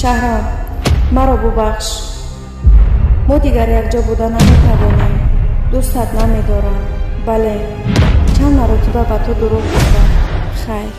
شهرام مرا ببخش. ما دیگر یک جا بودن نمیتوانیم. دوستت نمیدارم. بله چند مرتبه به تو دروغ گفتم. خیر.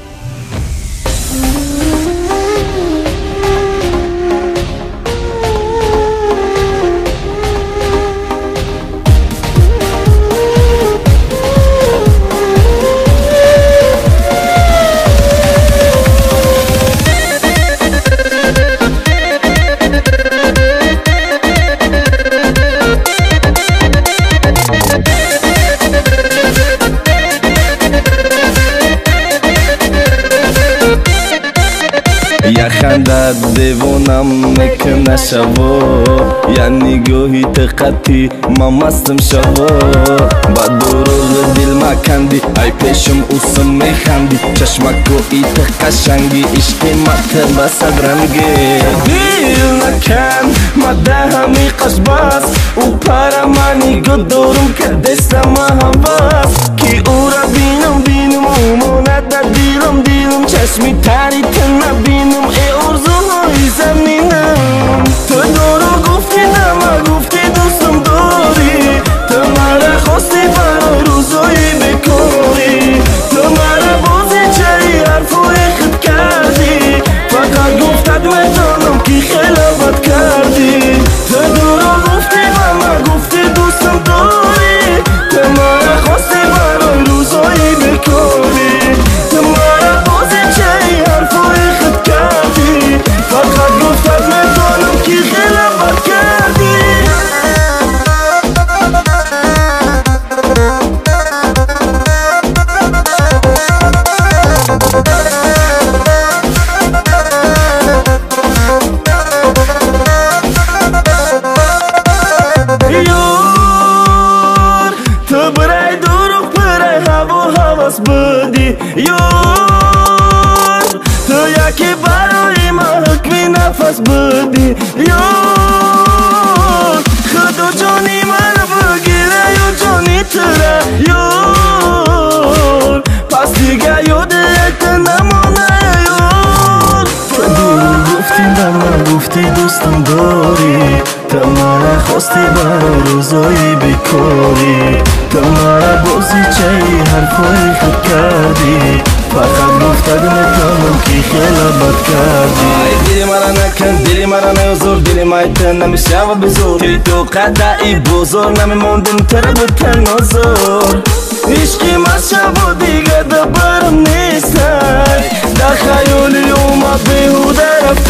یا خندت دیوانم میکنه شوا، یا نگاهی دقتی ما مستم شوا. با دروغ دل ما کندی ای پیشم اوسم میخندی، چشمک و ایت قشنگی عشقی مت بسد رنگی. دیل نکن ما ده همی قش باز او پارا منی گو دورم که دست ما هواز. کی او را بینم اوموند در دیلم چشمی تاری تن نبینم ای ارزوهای زمینم. تو دورو گفتی نما گفتی دوستم داری، تو مرا خواستی برای روزایی بکاری، تو مرا بازی چایی حرفای خود کردی، فقط گفتت میتونم که خیلی بد کردی. تو دورو گفتی نما گفتی دوستم داری، تو مرا خواستی برای روزایی بکاری، تو مرا بازی چایی حرفای خود کردی، فقط گفتت میتونم که خیلی بد کردی. یار تو برای دروغ برای هواس بودی، یار تو یکی برای ما حکمی نفس بودی، یار خدا جانی من بگیره یا جانی تره، یار پس دیگه یادت نمانه. یار تو دروغ گفتی نما گفتی دوستم داری، تو مرا خواستی برای روزایی بکاری، تو مرا بازی چایی حرفای خود کردی، فقط گفتت میتونم که خیلی بد کردی. دلی مرا نکن دلی مرا نیازور، دلی مایتن نمیشه و بزور، که تو قدعی بزرگ نمیموندم تره بود تنازور. عشقی من شب دیگه دبرم نیستن، در خیالی اومد بیهوده رفت